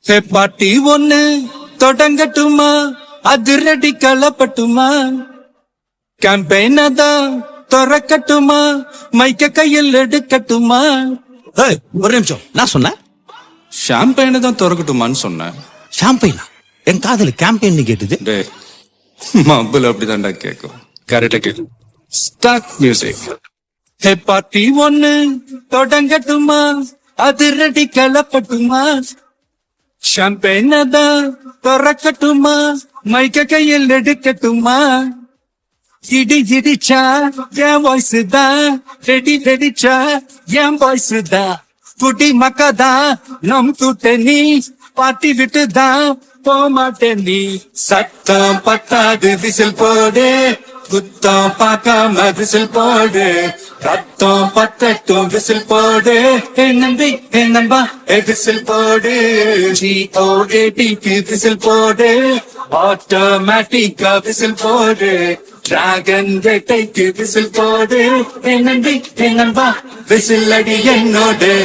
பாட்டி ஒண்ணு தொடங்கட்டுமா, அதிரடி களப்பட்டுமா, கேம்பெயின் தான் திறக்கட்டுமா, மைக்க கையில் எடுக்கட்டுமா. ஒரு நிமிஷம், நான் சொன்னேன் ஷாம்பெயினை தான் திறக்கட்டுமான்னு சொன்னேன். ஷாம்பெயினா? என் காதல கேம்பெயின் கேட்டுது. டே மబ్బுல அப்படிதான்டா கேக்கும். கரெக்டா கேக்கு. Start music. பாட்டி ஒண்ணு தொடங்கட்டுமா, அதிரடி களப்பட்டுமா, ஷாம்பெயினை தான் திறக்கட்டுமா, மைக்க கையில் எடுக்கட்டுமா. இடி இடிச்சா என் வாய்ஸ் தான், வெடி வெடிச்சா என் வாய்ஸ் தான், குடி மக்கதான் நம் கூட்டணி, பாட்டி விட்டு தான் போமாட்டேன் நீ. சத்தம் பத்தாது விசில் போடு, குத்தம் பார்க்காம விசில் போடு, ரத்தம் பத்தட்டும் விசில் போடு, என் நம்பி என் நம்பா விசில் போடு, GOATக்கு விசில் போடு, ஆட்டோமேட்டிக்கா விசில் போடு, டிராகன் வேட்டைக்கு விசில் போடு, என் நம்பி என் நம்பா விசில் அடி என்னோடு.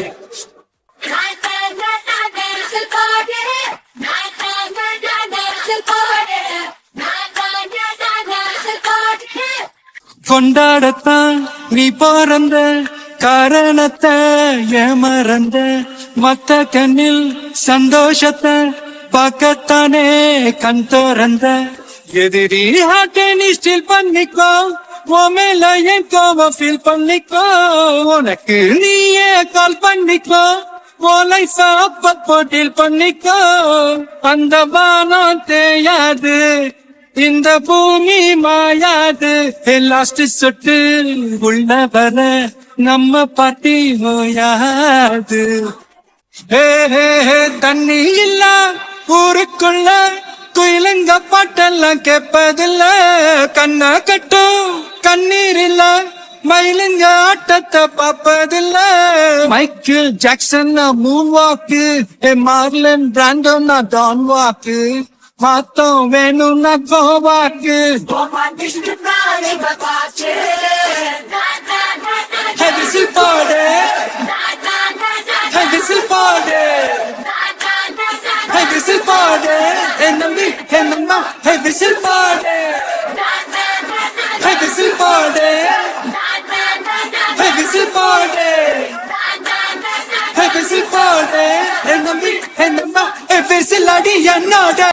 கொண்டாடத்தான் நீ பிறந்த காரணத்தை ஏமறந்த, மத்த கண்ணில் சந்தோஷத்தை பார்க்கத்தானே கண் திறந்த. எதிரி ஹார்ட்டை நீ ஸ்டீல் பண்ணிக்கோ, உன் மேல என் கோவம் ஃபீல் பண்ணிக்கோ, உனக்கு நீயே கால் பண்ணிக்கோ, உன் லைஃப அப்பப்போ டீல் பண்ணிக்கோ. அந்த வானம் தேயாது, இந்த பூமி மாயாது, லாஸ்ட் சொட்டு உள்ள வர நம்ம பாட்டி ஓயாது. தண்ணி இல்ல ஊருக்குள்ள குயிலுங்க பாட்டெல்லாம் கேட்பதில்ல, கண்ணா கட்டும் கண்ணீர் இல்ல மயிலுங்க ஆட்டத்தை பார்ப்பதில்ல. மைக்கேல் ஜாக்சன் மூன் வாக்கு, மார்லன் பிராண்டோ டான் வாக்கு, மாத்தம் வேணும்னா கோவாக்கு. விசில் போடு, விசில் போடு, விசில் போடு, என் நம்பி என் நம்பா விசில் போடு, விசில் போடு, விசில் போடு, விசில் போடு, என் நம்பி என் நம்பா விசில் அடி என்னோட.